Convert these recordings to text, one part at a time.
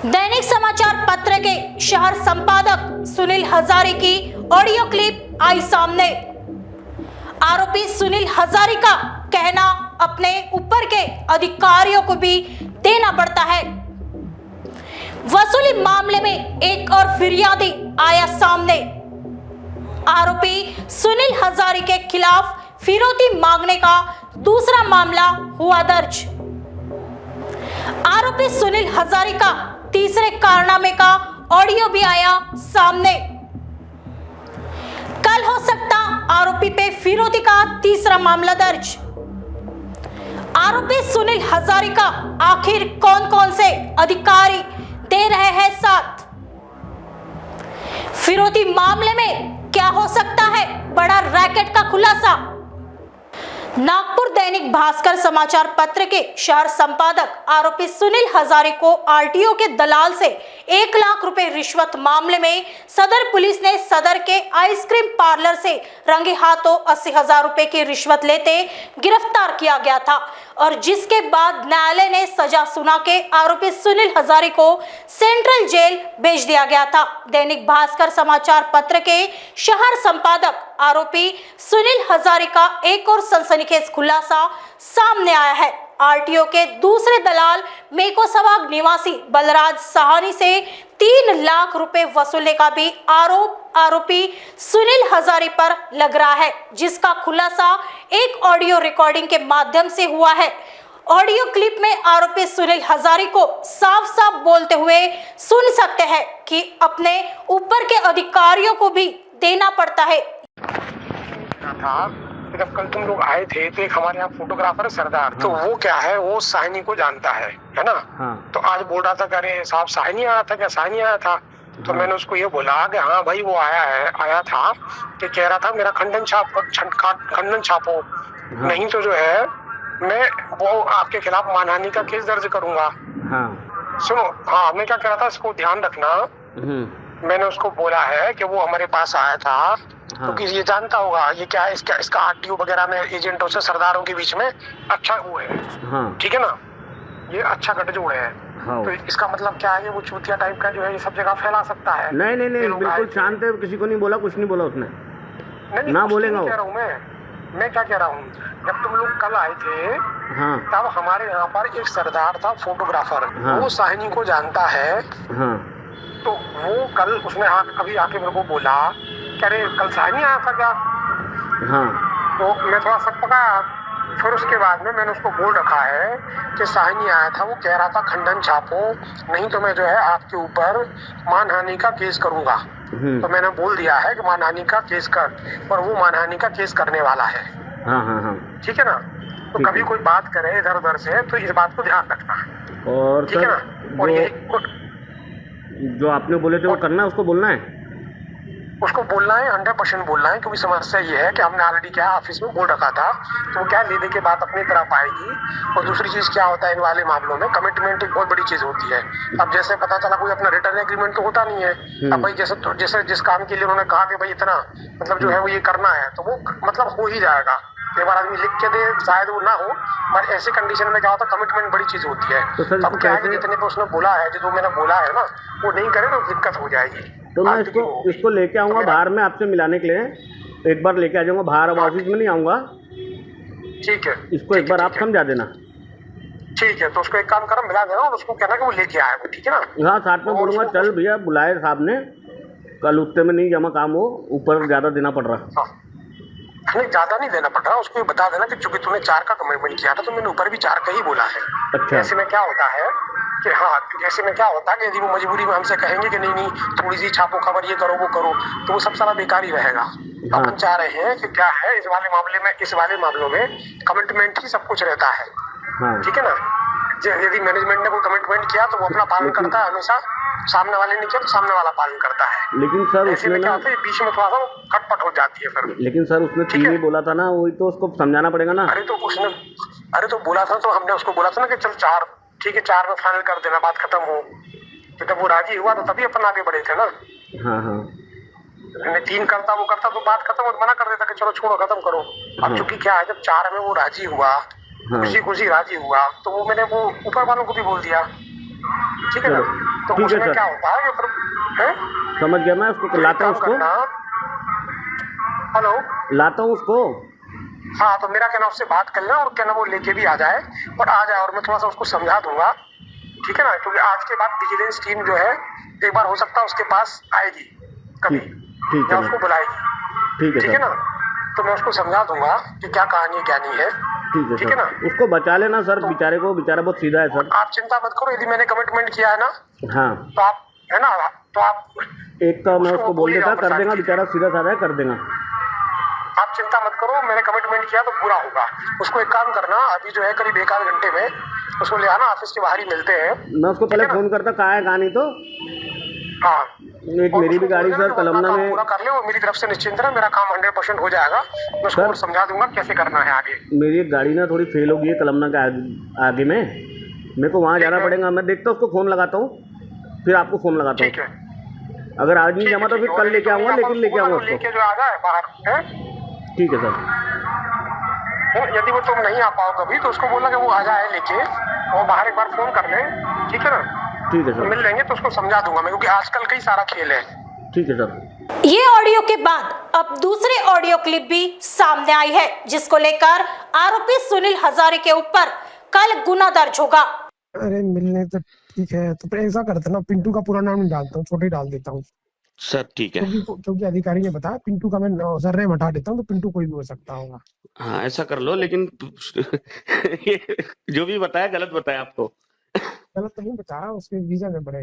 दैनिक समाचार पत्र के शहर संपादक सुनील हजारे की ऑडियो क्लिप आई सामने। आरोपी सुनील हजारे का कहना अपने ऊपर के अधिकारियों को भी देना पड़ता है। वसूली मामले में एक और फिरियादी आया सामने। आरोपी सुनील हजारे के खिलाफ फिरौती मांगने का दूसरा मामला हुआ दर्ज। आरोपी सुनील हजारे का तीसरे कारनामे का ऑडियो भी आया सामने। कल हो सकता आरोपी पे फिरौती का तीसरा मामला दर्ज। आरोपी सुनील हजारे का आखिर कौन कौन से अधिकारी दे रहे हैं साथ? फिरौती मामले में क्या हो सकता है बड़ा रैकेट का खुलासा? नागपुर दैनिक भास्कर समाचार पत्र के शहर संपादक आरोपी सुनील हजारे को आरटीओ के दलाल से 1 लाख रुपए रिश्वत मामले में सदर पुलिस ने सदर के आइसक्रीम पार्लर से रंगे हाथों 80,000 रुपए की रिश्वत लेते गिरफ्तार किया गया था और जिसके बाद न्यायालय ने सजा सुना के आरोपी सुनील हजारे को सेंट्रल जेल भेज दिया गया था। दैनिक भास्कर समाचार पत्र के शहर संपादक आरोपी सुनील हजारे का एक और सनसनीखेज खुलासा सामने आया है। आरटीओ के दूसरे दलाल मेकोसवाग निवासी बलराज साहनी से 3 लाख रुपए वसूलने का भी आरोप आरोपी सुनील हजारे पर लग रहा है, जिसका खुलासा एक ऑडियो रिकॉर्डिंग के माध्यम से हुआ है। ऑडियो क्लिप में आरोपी सुनील हजारे को साफ साफ बोलते हुए सुन सकते हैं कि अपने ऊपर के अधिकारियों को भी देना पड़ता है। जब कल तुम लोग आए थे तो एक हमारे यहाँ फोटोग्राफर है सरदार, तो वो क्या है, वो साहनी को जानता है ना। हाँ। तो आज बोल रहा था कि अरे साहब साहनी आया था क्या? साहनी आया था। तो मैंने उसको ये बोला कि हाँ भाई वो आया था कि कह रहा था मेरा खंडन छापो, नहीं तो जो है मैं वो आपके खिलाफ मानहानि का केस दर्ज करूंगा। हाँ। सुनो, हाँ मैं क्या कह रहा था, इसको ध्यान रखना। मैंने उसको बोला है कि वो हमारे पास आया था। हाँ। तो ये जानता होगा ये क्या है, इसका आरटीओ वगैरह में एजेंटों से सरदारों के बीच में अच्छा वो है। हाँ। ठीक है ना, ये अच्छा गठजोड़ है। हाँ। तो इसका मतलब क्या है, वो चूतिया टाइप का जो है ये सब जगह फैला सकता है। नहीं बिल्कुल शांत है, किसी को नहीं बोला, कुछ नहीं बोला उसने। नहीं ना बोलेगा। कह रहा हूँ मैं क्या कह रहा हूँ, जब तुम लोग कल आए थे हाँ। तब हमारे यहाँ पर एक सरदार था फोटोग्राफर। हाँ। वो साहनी को जानता है। हाँ। तो वो कल उसने अभी आके मेरे को बोला अरे कल साहनी आया था क्या? हाँ। तो मैं थोड़ा शक पका। फिर उसके बाद में मैंने उसको बोल रखा है कि साहनी आया था, वो कह रहा था खंडन छापो, नहीं तो मैं जो है आपके ऊपर मानहानि का केस करूंगा। तो मैंने बोल दिया है कि मानहानि का केस कर, और वो मानहानि का केस करने वाला है। हाँ। ठीक है ना। तो कभी कोई बात करे इधर उधर से तो इस बात को ध्यान रखना। और ठीक है ना। और ये जो आपने बोले थे वो करना है, उसको बोलना है, उसको बोलना है, 100% बोलना है। क्योंकि समस्या ये है कि हमने ऑलरेडी क्या ऑफिस में बोल रखा था, तो क्या लेने के बाद अपनी तरफ आएगी। और दूसरी चीज क्या होता है इन वाले मामलों में, कमिटमेंट एक बहुत बड़ी चीज होती है। अब जैसे पता चला कोई अपना रिटर्न एग्रीमेंट तो होता नहीं है। अब भाई जैसे जिस काम के लिए उन्होंने कहा कि भाई इतना मतलब जो है वो ये करना है, तो वो मतलब हो ही जाएगा। एक बार आदमी लिख के दे शायद वो ना हो, पर ऐसी कंडीशन में क्या होता है, कमिटमेंट बड़ी चीज होती है। तो अब क्या है कि जितने पे उसने बोला है, जो मैंने बोला है ना, वो नहीं करे तो दिक्कत हो जाएगी। तो मैं इसको लेके आऊंगा बाहर में आपसे मिलाने के लिए, एक बार लेके आ जाऊंगा बाहर, अब ऑफिस में नहीं आऊंगा। ठीक है, इसको एक बार आप समझा देना। ठीक है, तो उसको एक काम करो, मिला देना और उसको कहना कि वो लेके आए, ठीक है ना। हाँ, साथ में बोलूंगा चल भैया बुलाए साहब ने, कल उतने में नहीं जमा काम हो, ऊपर ज्यादा देना पड़ रहा। नहीं ज्यादा नहीं देना पड़ रहा, उसको बता देना कि चूंकि तूने 4 का कमिटमेंट किया था तो मैंने ऊपर भी 4 का ही बोला है। अच्छा। ऐसे में क्या होता है कि हाँ, जैसे में क्या होता है कि यदि वो मजबूरी में हमसे कहेंगे कि नहीं थोड़ी सी छापो खबर, ये करो वो करो, तो वो सब सारा बेकार ही रहेगा। हाँ। अपन चाह रहे हैं कि क्या है इस वाले मामलों में कमिटमेंट ही सब कुछ रहता है। हाँ। ठीक है ना। यदि मैनेजमेंट ने कोई कमिटमेंट किया तो वो अपना पालन करता है हमेशा, सामने वाले ने किया तो सामने वाला पालन करता है। लेकिन सर उसने क्या होता है बीच में थोड़ा सा खटपट हो जाती है फिर। लेकिन सर उसने 3 ही बोला था ना, वही तो उसको समझाना पड़ेगा ना। अरे तो बोला था, तो हमने उसको बोला था ना कि चल 4, ठीक है 4 में फाइनल कर देना, बात खत्म हो। तो जब वो राजी हुआ तो तभी अपन आगे बढ़े थे ना। हाँ। 3 करता वो करता तो बात खत्म, मना कर देता कि चलो छोड़ो खत्म करो। अब चूंकि क्या है, जब 4 में वो राजी हुआ, खुशी राजी हुआ, तो वो मैंने वो ऊपर वालों को भी बोल दिया ठीक है ना। तो ठीक है उसमें सर। क्या होता है कि समझ गया मैं, उसको लाता हूँ उसको। हेलो, लाता हूँ उसको। हाँ तो मेरा कहना उससे बात कर लेना और कहना वो लेके भी आ जाए और मैं थोड़ा सा उसको समझा दूंगा, ठीक है ना। क्योंकि आज के बाद विजिलेंस टीम जो है एक बार हो सकता है उसके पास आएगी कभी, ठीक या है उसको बुलाएगी, ठीक है ना। तो मैं उसको समझा दूंगा कि क्या कहानी है क्या नहीं है, ठीक है ना। उसको बचा लेना सर, बेचारे को, बेचारा बहुत सीधा है सर। आप चिंता मत करो, यदि मैंने कमिटमेंट किया है ना हाँ तो आप, है ना, तो आप एक तो मैं उसको बोल देता, कर देगा, बेचारा सीधा साधा है, कर देगा। आप चिंता मत करो, मैंने कमिटमेंट किया तो पूरा होगा। उसको एक काम करना, अभी जो है करीब 1 आध घंटे में उसको ले आना, ऑफिस के बाहर ही मिलते हैं। मैं उसको पहले फोन करता, कहाँ है कहाँ नहीं। तो हाँ, एक मेरी भी गाड़ी सर कलमना में पूरा कर ले और मेरी तरफ से निश्चिंत रहे, मेरा काम 100% हो जाएगा। मैं उसको और समझा दूंगा कैसे करना है आगे। मेरी एक गाड़ी ना थोड़ी फेल हो गई है कलमना के आगे में, मेरे को वहाँ जाना पड़ेगा। मैं देखता हूँ, उसको फोन लगाता हूँ, फिर आपको फोन लगाता हूँ। ठीक है, अगर आज नहीं जमा तो फिर कल लेके आऊँगा, लेकिन लेके आऊँगा उसको। लेके जो आ जाए बाहर है। ठीक है सर। यदि वो तुम नहीं आ पाओ कभी तो उसको बोला कि वो आ जाए लेके, वो बाहर एक बार फोन कर ले, ठीक है ना। ठीक है सर, मिल लेंगे तो उसको समझा दूंगा मैं, क्योंकि आजकल कई सारा खेल है। ठीक है सर। ये ऑडियो के बाद अब दूसरी ऑडियो क्लिप भी सामने आई है, जिसको लेकर आरोपी सुनील हजारे के ऊपर कल गुना दर्ज होगा। अरे मिलने तो ठीक है, तो फिर ऐसा करते ना, पिंटू का पूरा नाम नहीं डालता हूँ, छोटे ही डाल देता हूँ सर। ठीक है, क्योंकि अधिकारी ने बताया पिंटू का मैं सरनेम हटा देता हूँ, तो पिंटू कोई भी हो सकता होगा। हाँ ऐसा कर लो, लेकिन ये जो भी बताया गलत बताया आपको। गलत तो नहीं बताया, उसके रीजन है बड़े,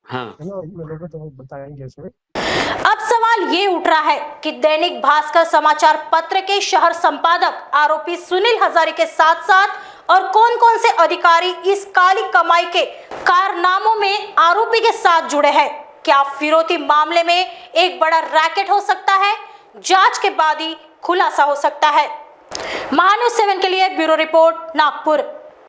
हाँ है ना, लोगों तो बताएंगे इसमें। अब सवाल ये उठ रहा है कि दैनिक भास्कर समाचार पत्र के शहर संपादक आरोपी सुनील हजारे के साथ साथ और कौन कौन से अधिकारी इस काली कमाई के कारनामों में आरोपी के साथ जुड़े हैं। क्या फिरौती मामले में एक बड़ा रैकेट हो सकता है? जांच के बाद ही खुलासा हो सकता है। महान्यूज़ 7 के लिए ब्यूरो रिपोर्ट, नागपुर।